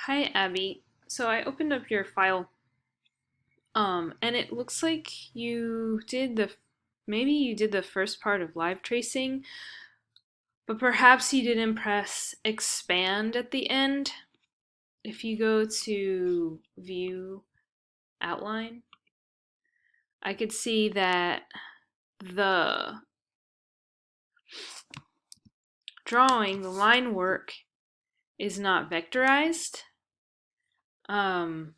Hi, Abby. So I opened up your file, and it looks like maybe you did the first part of live tracing, but perhaps you didn't press expand at the end. If you go to view outline, I could see that the the line work, is not vectorized. Um,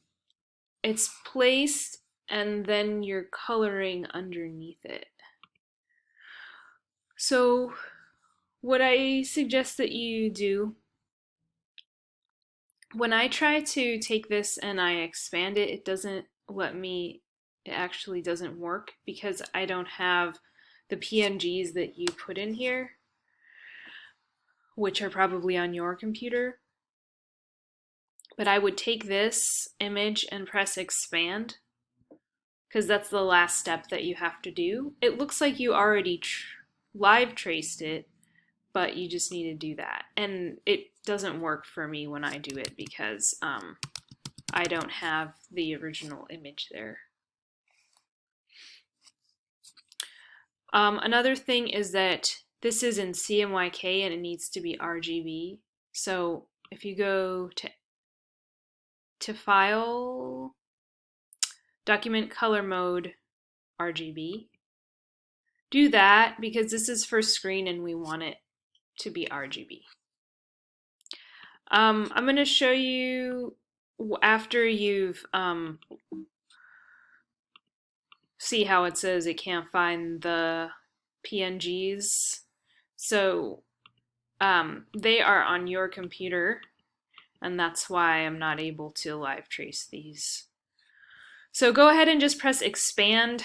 it's placed and then you're coloring underneath it. So what I suggest that you do, when I try to take this and I expand it, it doesn't let me, it actually doesn't work because I don't have the PNGs that you put in here, which are probably on your computer. But I would take this image and press expand because that's the last step that you have to do. It looks like you already live traced it, but you just need to do that. And it doesn't work for me when I do it because I don't have the original image there. Another thing is that this is in CMYK and it needs to be RGB. So if you go to File, Document Color Mode, RGB, do that because this is for screen and we want it to be RGB. I'm going to show you after you've see how it says it can't find the PNGs. So they are on your computer, and that's why I'm not able to live trace these. So go ahead and just press expand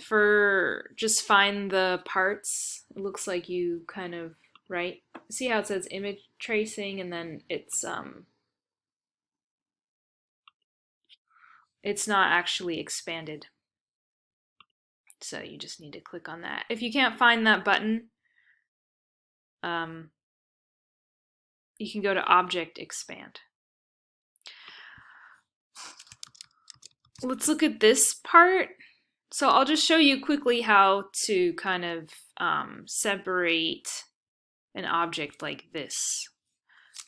for just find the parts. It looks like you kind of, right? See how it says image tracing and then it's not actually expanded. So you just need to click on that. If you can't find that button, you can go to Object Expand. Let's look at this part. So I'll just show you quickly how to kind of separate an object like this.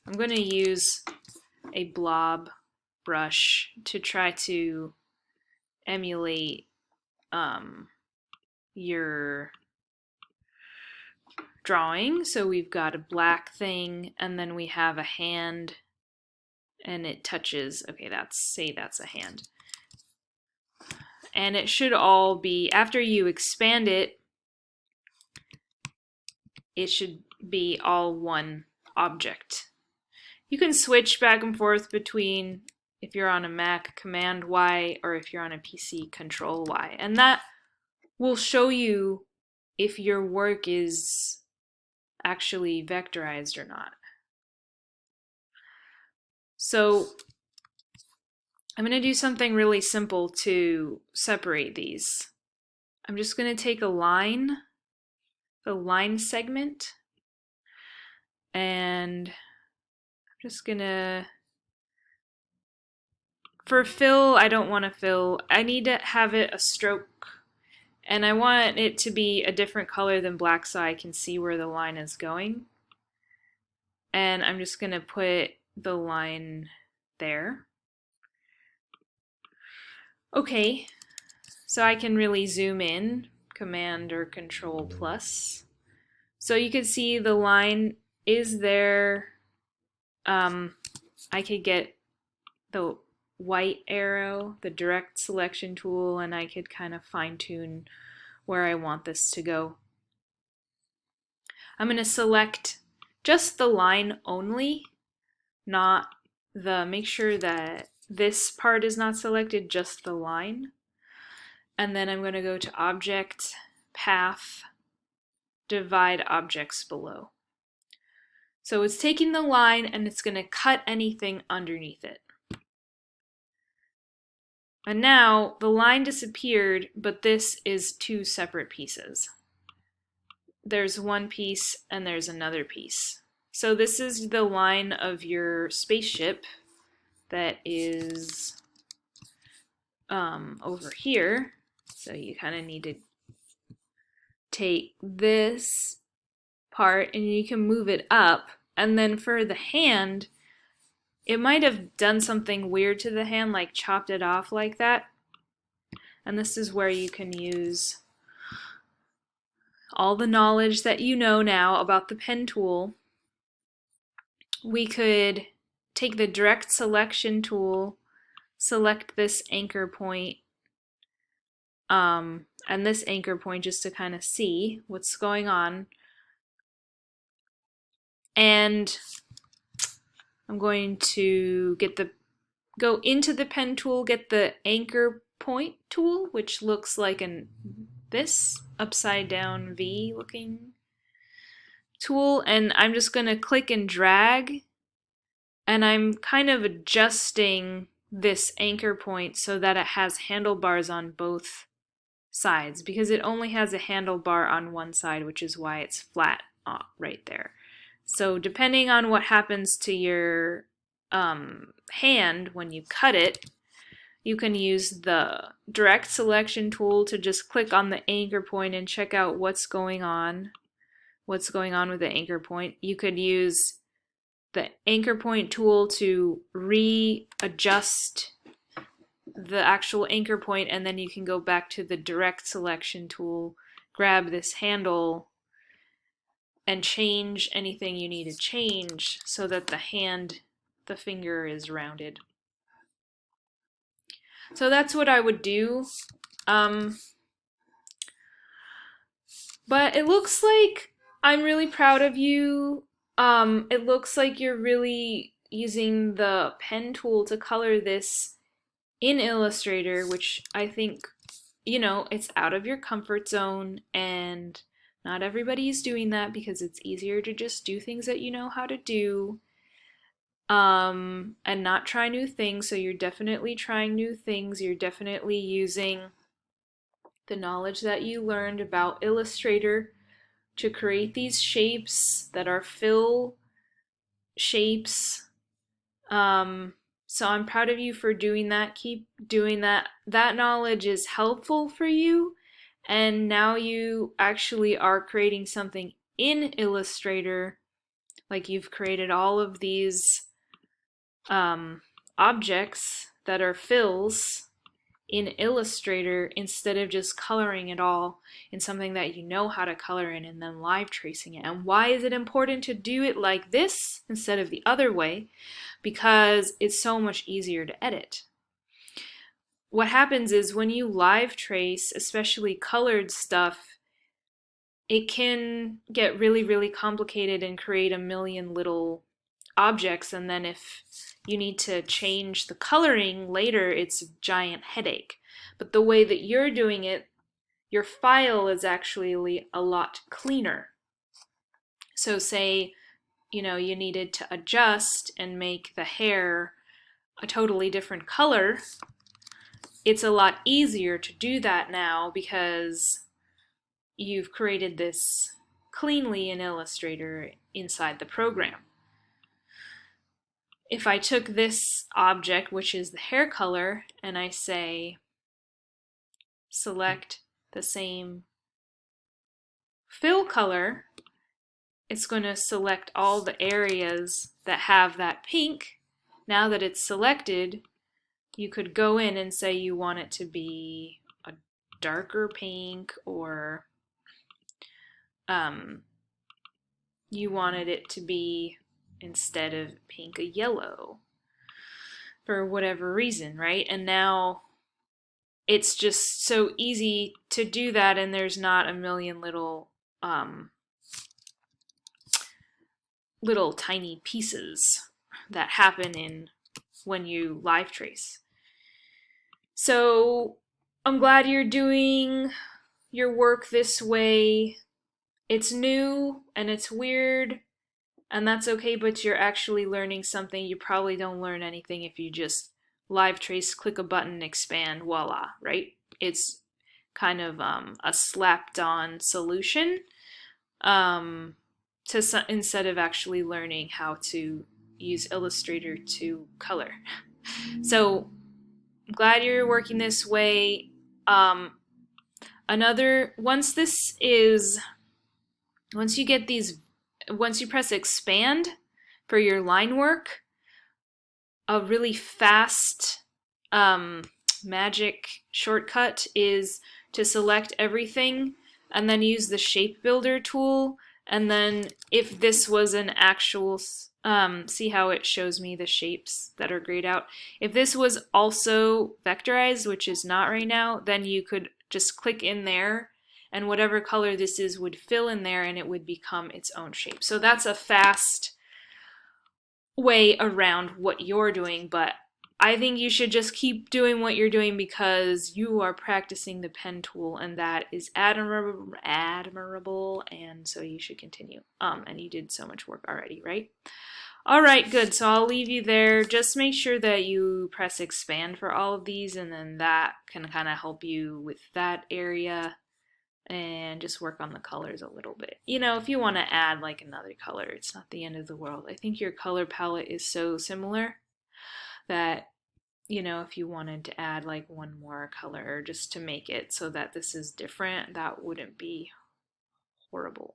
I'm going to use a blob brush to try to emulate your drawing. So we've got a black thing and then we have a hand and it touches, okay, say that's a hand. And it should all be, after you expand it, it should be all one object. You can switch back and forth between, if you're on a Mac, Command Y, or if you're on a PC, Control Y. And that will show you if your work is actually vectorized or not. So I'm going to do something really simple to separate these. I'm just going to take a line segment, and I'm just going to, for fill, I don't want to fill. I need to have it a stroke, and I want it to be a different color than black so I can see where the line is going. And I'm just going to put the line there. Okay, so I can really zoom in, Command or Control plus. So you can see the line is there. I could get the white arrow, the direct selection tool, and I could kind of fine tune where I want this to go. I'm going to select just the line only, not make sure that this part is not selected, just the line. And then I'm going to go to Object, Path, Divide Objects Below. So it's taking the line and it's going to cut anything underneath it. And now the line disappeared, but this is two separate pieces. There's one piece and there's another piece. So this is the line of your spaceship that is over here. So you kind of need to take this part and you can move it up. And then for the hand, it might have done something weird to the hand, like chopped it off like that. And this is where you can use all the knowledge that you know now about the pen tool. We could take the direct selection tool, select this anchor point, and this anchor point just to kind of see what's going on. And I'm going to go into the pen tool, get the anchor point tool, which looks like this upside down V looking tool, and I'm just going to click and drag, and I'm kind of adjusting this anchor point so that it has handlebars on both sides, because it only has a handlebar on one side, which is why it's flat right there. So depending on what happens to your hand when you cut it, you can use the direct selection tool to just click on the anchor point and check out what's going on with the anchor point. You could use the anchor point tool to readjust the actual anchor point, and then you can go back to the direct selection tool, grab this handle, and change anything you need to change so that the finger is rounded. So that's what I would do. But it looks like I'm really proud of you. It looks like you're really using the pen tool to color this in Illustrator, which I think, it's out of your comfort zone, and not everybody's doing that because it's easier to just do things that you know how to do, and not try new things. So you're definitely trying new things. You're definitely using the knowledge that you learned about Illustrator to create these shapes that are fill shapes. So I'm proud of you for doing that. Keep doing that. That knowledge is helpful for you, and now you actually are creating something in Illustrator. Like, you've created all of these objects that are fills in Illustrator instead of just coloring it all in something that you know how to color in and then live tracing it. And why is it important to do it like this instead of the other way? Because it's so much easier to edit. What happens is when you live trace, especially colored stuff, it can get really, really complicated and create a million little objects, and then if you need to change the coloring later, it's a giant headache. But the way that you're doing it, your file is actually a lot cleaner. So say, you needed to adjust and make the hair a totally different color, it's a lot easier to do that now because you've created this cleanly in Illustrator inside the program. If I took this object, which is the hair color, and I say select the same fill color, it's going to select all the areas that have that pink. Now that it's selected, you could go in and say you want it to be a darker pink, or you wanted it to be, instead of pink, a yellow, for whatever reason, right? And now it's just so easy to do that, and there's not a million little tiny pieces that happen when you live trace. So I'm glad you're doing your work this way. It's new and it's weird, and that's okay, but you're actually learning something. You probably don't learn anything if you just live trace, click a button, expand, voila, right? It's kind of a slapped on solution instead of actually learning how to use Illustrator to color. So I'm glad you're working this way. Another, once you get these, once you press expand for your line work, a really fast magic shortcut is to select everything and then use the shape builder tool. And then if this was an actual, see how it shows me the shapes that are grayed out. If this was also vectorized, which is not right now, then you could just click in there and whatever color this is would fill in there and it would become its own shape. So that's a fast way around what you're doing, but I think you should just keep doing what you're doing because you are practicing the pen tool and that is admirable, and so you should continue. And you did so much work already, right? All right, good. So I'll leave you there. Just make sure that you press expand for all of these, and then that can kind of help you with that area. And just work on the colors a little bit. You know, if you want to add like another color, it's not the end of the world. I think your color palette is so similar that, you know, if you wanted to add like one more color just to make it so that this is different, that wouldn't be horrible.